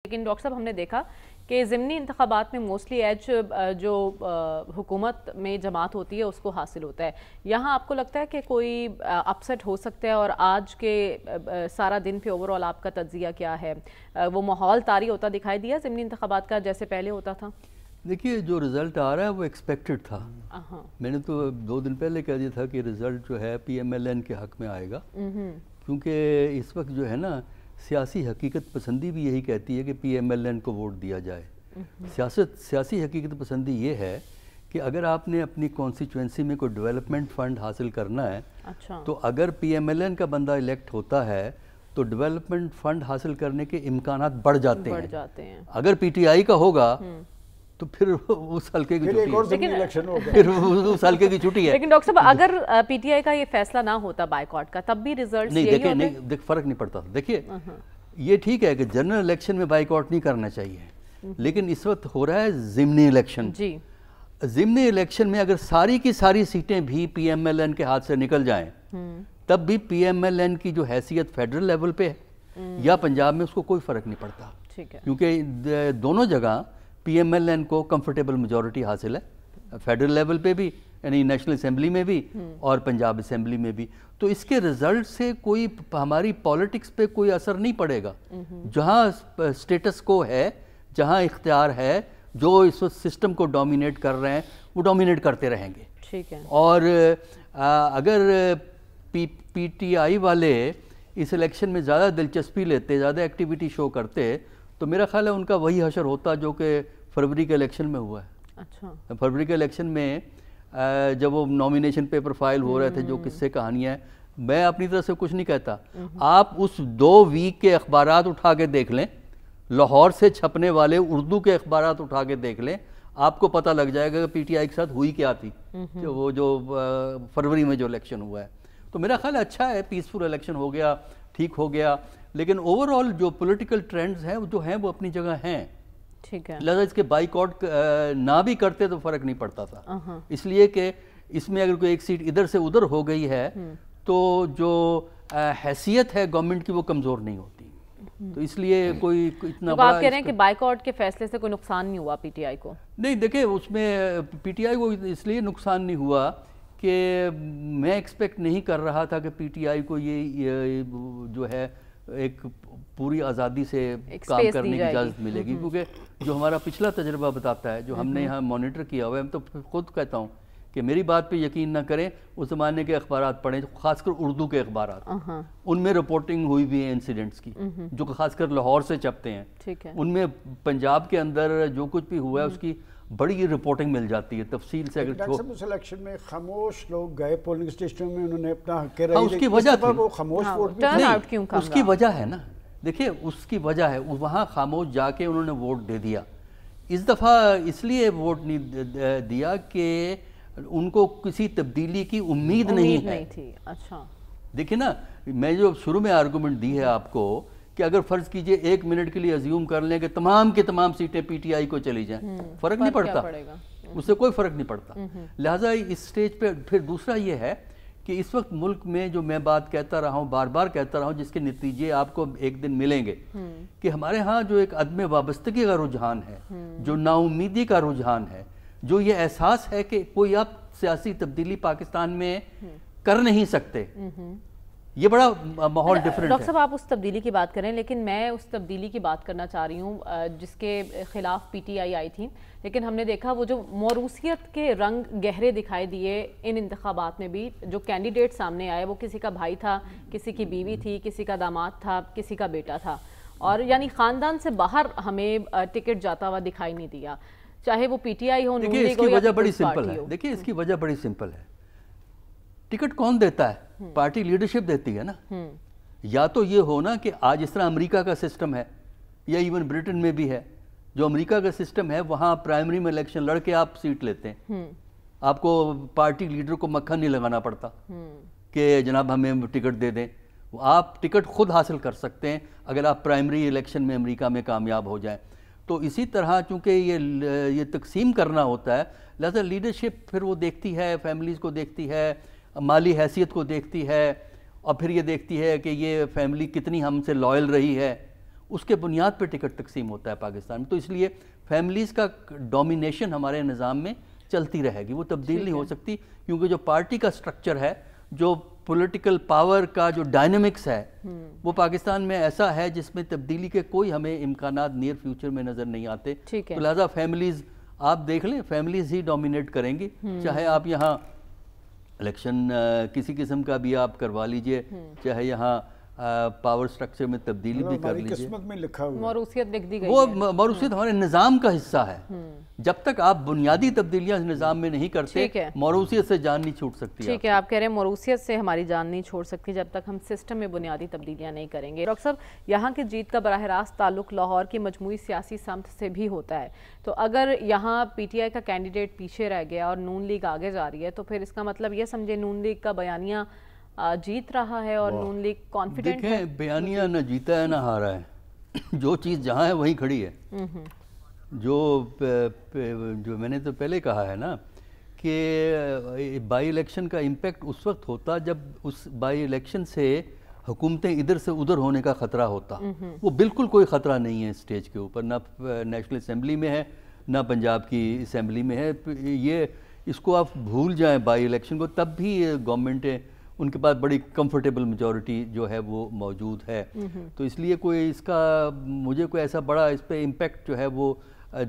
لیکن ڈاکٹر صاحب ہم نے دیکھا کہ ضمنی انتخابات میں موسٹلی ایج جو حکومت میں جماعت ہوتی ہے اس کو حاصل ہوتا ہے. یہاں آپ کو لگتا ہے کہ کوئی اپسٹ ہو سکتا ہے؟ اور آج کے سارا دن پہ اوور آل آپ کا تجزیہ کیا ہے؟ وہ ماحول طاری ہوتا دکھائی دیا ضمنی انتخابات کا جیسے پہلے ہوتا تھا؟ دیکھیے جو رزلٹ آ رہا ہے وہ ایکسپیکٹڈ تھا. میں نے تو 2 دن پہلے کہہ دیا تھا کہ رزلٹ جو ہے پی ایم ایل این کے حق میں آئے گا، کیونکہ اس وقت جو ہے نا سیاسی حقیقت پسندی بھی یہی کہتی ہے کہ پی ایم ایل این کو ووٹ دیا جائے. سیاسی حقیقت پسندی یہ ہے کہ اگر آپ نے اپنی کانسٹیچوئنسی میں کوئی ڈیولپمنٹ فنڈ حاصل کرنا ہے تو اگر پی ایم ایل این کا بندہ الیکٹ ہوتا ہے تو ڈیولپمنٹ فنڈ حاصل کرنے کے امکانات بڑھ جاتے ہیں. اگر پی ٹی آئی کا ہوگا تو پھر اس حلقے کی چھٹی ہے. لیکن ڈاکٹر صاحب اگر پی ٹی آئی کا یہ فیصلہ نہ ہوتا بائیکاٹ کا تب بھی ریزلٹس یہی ہوتے؟ نہیں، فرق نہیں پڑتا. دیکھیے یہ ٹھیک ہے کہ جنرل الیکشن میں بائیکاٹ نہیں کرنا چاہیے، لیکن اس وقت ہو رہا ہے ضمنی الیکشن. جی ضمنی الیکشن میں اگر ساری کی ساری سیٹیں بھی پی ایم ایل این کے ہاتھ سے نکل جائیں تب بھی پی ایم ایل این کی جو حیثیت فیڈرل لیول پہ ہے یا پنجاب میں اس کو کوئی فرق نہیں پڑتا، کیونکہ دونوں جگہ پی ایم ایل این کو کمفرٹیبل میجورٹی حاصل ہے، فیڈرل لیول پہ بھی یعنی نیشنل اسمبلی میں بھی اور پنجاب اسمبلی میں بھی. تو اس کے رزلٹ سے کوئی ہماری پالیٹکس پہ کوئی اثر نہیں پڑے گا. جہاں اسٹیٹس کو ہے، جہاں اختیار ہے، جو اس وقت سسٹم کو ڈومینیٹ کر رہے ہیں وہ ڈومینیٹ کرتے رہیں گے. ٹھیک ہے. اور اگر پی ٹی آئی والے اس الیکشن میں زیادہ دلچسپی لیتے، زیادہ ایکٹیویٹی شو کرتے تو میرا خیال ہے ان کا وہی حشر ہوتا جو کہ فروری کے الیکشن میں ہوا ہے. اچھا. فروری کے الیکشن میں جب وہ نامینیشن پیپر فائل ہو رہے تھے، جو قصے کہانیاں ہیں، میں اپنی طرف سے کچھ نہیں کہتا. آپ اس 2 ویک کے اخبارات اٹھا کے دیکھ لیں، لاہور سے چھپنے والے اردو کے اخبارات اٹھا کے دیکھ لیں، آپ کو پتہ لگ جائے گا کہ پی ٹی آئی کے ساتھ ہوئی کیا تھی وہ جو فروری میں جو الیکشن ہوا ہے. تو میرا خیال اچھا ہے، پیسفل الیکشن ہو گیا، ٹھیک ہو گیا. لیکن اوور آل جو پولیٹیکل ٹرینڈز ہیں جو ہیں وہ اپنی جگہ ہیں. ٹھیک ہے. لہذا اس کے بائیکاٹ نہ بھی کرتے تو فرق نہیں پڑتا تھا، اس لیے کہ اس میں اگر کوئی ایک سیٹ ادھر سے ادھر ہو گئی ہے تو جو حیثیت ہے گورنمنٹ کی وہ کمزور نہیں ہوتی. تو اس لیے کوئی اتنا بڑا آپ کہہ رہے ہیں کہ بائیکاٹ کے فیصلے سے کوئی نقصان نہیں ہوا پی ٹی آئی کو؟ نہیں، دیکھیں اس میں پی ٹی آئی کو اس لیے نقصان نہیں ہوا کہ میں ایکسپیکٹ نہیں کر رہا تھا کہ پی ٹی آئی کو یہ جو ہے ایک پوری آزادی سے کام کرنے کی اجازت ملے گی، کیونکہ جو ہمارا پچھلا تجربہ بتاتا ہے، جو ہم نے یہاں مانیٹر کیا ہوا ہے، میں تو خود کہتا ہوں کہ میری بات پہ یقین نہ کریں، اس زمانے کے اخبارات پڑھیں، خاص کر اردو کے اخبارات، ان میں رپورٹنگ ہوئی بھی ہے انسیڈنٹس کی، جو خاص کر لاہور سے چھپتے ہیں. ان میں پنجاب کے اندر جو کچھ بھی ہوا ہے اس کی بڑی رپورٹنگ مل جاتی ہے تفصیل سے. اگر اس الیکشن میں خاموش لوگ گئے پولنگ اسٹیشنوں میں، انہوں نے اپنا حق کہہ اس کی وجہ تھی، خاموش ووٹ اس کی وجہ ہے نا. دیکھیے اس کی وجہ ہے، وہاں خاموش جا کے انہوں نے ووٹ دے دیا. اس دفعہ اس لیے ووٹ نہیں دیا کہ ان کو کسی تبدیلی کی امید نہیں ہے. اچھا. دیکھیں نا، میں جو شروع میں آرگومنٹ دی ہے آپ کو کہ اگر فرض کیجئے 1 منٹ کے لیے ازیوم کر لیں کہ تمام کی تمام سیٹیں پی ٹی آئی کو چلی جائیں، فرق نہیں پڑتا، اس سے کوئی فرق نہیں پڑتا. لہٰذا اس سٹیج پہ پھر دوسرا یہ ہے کہ اس وقت ملک میں جو میں بات کہتا رہا ہوں، بار بار کہتا رہا ہوں، جس کے نتیجے آپ کو ایک دن ملیں گے، کہ ہمارے ہاں جو ایک عدم وابستگی کا رجحان ہے، جو نا امیدی کا رجحان ہے، جو یہ احساس ہے کہ کوئی آپ سیاسی تبدیلی پاکستان میں کر نہیں سکتے، یہ بڑا ماحول ڈیفرنٹ ہے. ڈاکٹر صاحب آپ اس تبدیلی کی بات کریں، لیکن میں اس تبدیلی کی بات کرنا چاہ رہی ہوں جس کے خلاف پی ٹی آئی تھی. لیکن ہم نے دیکھا وہ جو موروثیت کے رنگ گہرے دکھائی دیے ان انتخابات میں بھی. جو کینڈیڈیٹ سامنے آئے وہ کسی کا بھائی تھا، کسی کی بیوی تھی، کسی کا داماد تھا، کسی کا بیٹا تھا، اور یعنی خاندان سے باہر ہمیں ٹکٹ جاتا ہوا دکھائی نہیں دیا، چاہے وہ پی ٹی آئی ہو، دیکھیے اس کی وجہ بڑی سمپل ہے. دیکھیے اس کی وجہ بڑی سمپل ہے. ٹکٹ کون دیتا ہے؟ پارٹی لیڈرشپ دیتی ہے نا. یا تو یہ ہونا کہ آج اس طرح امریکہ کا سسٹم ہے، یا ایون برٹن میں بھی ہے، جو امریکہ کا سسٹم ہے وہاں پرائمری میں الیکشن لڑ کے آپ سیٹ لیتے ہیں، آپ کو پارٹی لیڈر کو مکھن نہیں لگانا پڑتا کہ جناب ہمیں ٹکٹ دے دیں. آپ ٹکٹ خود حاصل کر سکتے ہیں اگر آپ پرائمری الیکشن میں امریکہ میں کامیاب ہو جائیں. تو اسی طرح چونکہ یہ تقسیم کرنا ہوتا ہے، لہذا لیڈرشپ پھر وہ دیکھتی ہے، فیملیز کو دیکھتی ہے، مالی حیثیت کو دیکھتی ہے، اور پھر یہ دیکھتی ہے کہ یہ فیملی کتنی ہم سے لائل رہی ہے. اس کے بنیاد پہ ٹکٹ تقسیم ہوتا ہے پاکستان میں. تو اس لیے فیملیز کا ڈومینیشن ہمارے نظام میں چلتی رہے گی, وہ تبدیل نہیں ہو سکتی, کیونکہ جو پارٹی کا سٹرکچر ہے, جو پولیٹیکل پاور کا جو ڈائنامکس ہے, وہ پاکستان میں ایسا ہے جس میں تبدیلی کے کوئی ہمیں امکانات نیئر فیوچر میں نظر نہیں آتے. تو لہٰذا فیملیز آپ دیکھ لیں, فیملیز ہی ڈومینیٹ کریں گی, چاہے آپ یہاں الیکشن کسی قسم کا بھی آپ کروا لیجئے, چاہے یہاں پاور سٹرکچر میں تبدیلی بھی کر لیجئے. قسمت میں لکھا ہوا موروثیت لکھ دی گئی وہ موروثیت ہمارے نظام کا حصہ ہے. جب تک آپ بنیادی تبدیلیاں اس نظام میں نہیں کرتے, موروثیت سے جان نہیں چھوٹ سکتی. ٹھیک ہے, آپ کہہ رہے ہیں موروثیت سے ہماری جان نہیں چھوڑ سکتی جب تک ہم سسٹم میں بنیادی تبدیلیاں نہیں کریں گے. ڈاکٹر صاحب, یہاں کی جیت کا براہ راست تعلق لاہور کی مجموعی سیاسی سمت سے بھی ہوتا ہے, تو اگر یہاں پی ٹی آئی کا کینڈیڈیٹ پیچھے رہ گیا اور نون لیگ آگے جا رہی ہے, تو پھر اس کا مطلب یہ سمجھے نون لیگ کا بیانیہ جیت رہا ہے اور نون لیگ کانفیڈنٹ ہے. دیکھیں, بیانیہ نہ جیتا ہے نہ ہارا ہے, جو چیز جہاں ہے وہیں کھڑی ہے. جو میں نے تو پہلے کہا ہے نا کہ بائی الیکشن کا امپیکٹ اس وقت ہوتا جب اس بائی الیکشن سے حکومتیں ادھر سے ادھر ہونے کا خطرہ ہوتا. وہ بالکل کوئی خطرہ نہیں ہے اسٹیج کے اوپر, نہ نیشنل اسمبلی میں ہے نہ پنجاب کی اسمبلی میں ہے. یہ اس کو آپ بھول جائیں بائی الیکشن کو, تب بھی گورنمنٹیں ان کے پاس بڑی کمفرٹیبل میجورٹی جو ہے وہ موجود ہے. تو اس لیے کوئی اس کا مجھے کوئی ایسا بڑا اس پہ امپیکٹ جو ہے وہ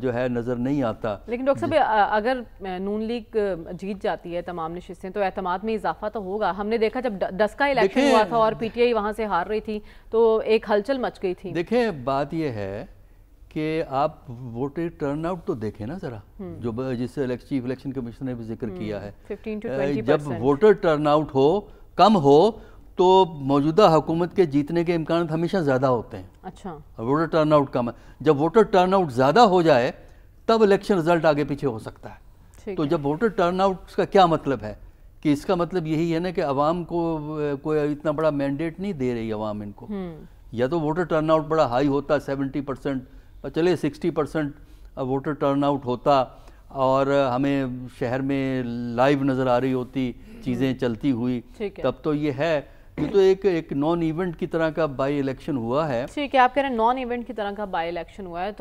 جو ہے نظر نہیں آتا. لیکن ڈاکٹر صاحب, اگر نون لیگ جیت جاتی ہے تمام نشستیں تو اعتماد میں اضافہ تو ہوگا. ہم نے دیکھا جب 10 کا الیکشن ہوا تھا اور پی ٹی آئی وہاں سے ہار رہی تھی تو ایک ہلچل مچ گئی تھی. دیکھیں, بات یہ ہے کہ آپ ووٹر ٹرن آؤٹ تو دیکھیں نا ذرا, جو جس چیف الیکشن کمیشن نے بھی ذکر کیا ہے, 15 to 20%. جب ووٹر ٹرن آؤٹ کم ہو تو موجودہ حکومت کے جیتنے کے امکانات ہمیشہ زیادہ ہوتے ہیں. اچھا, ووٹر ٹرن آؤٹ کم ہے. جب ووٹر ٹرن آؤٹ زیادہ ہو جائے تب الیکشن رزلٹ آگے پیچھے ہو سکتا ہے. تو جب ووٹر ٹرن آؤٹ کا کیا مطلب ہے کہ اس کا مطلب یہی ہے نا کہ عوام کو کوئی اتنا بڑا مینڈیٹ نہیں دے رہی عوام ان کو. یا تو ووٹر ٹرن آؤٹ بڑا ہائی ہوتا, 70%, چلے 60% ووٹر ٹرن آؤٹ ہوتا, اور ہمیں شہر میں لائیو نظر آ رہی ہوتی چیزیں چلتی ہوئی, تب تو یہ ہے. یہ تو ایک نان ایونٹ کی طرح کا بائی الیکشن ہوا ہے. ٹھیک ہے, آپ کہہ رہے ہیں نان ایونٹ کی طرح کا بائی الیکشن ہوا ہے. تو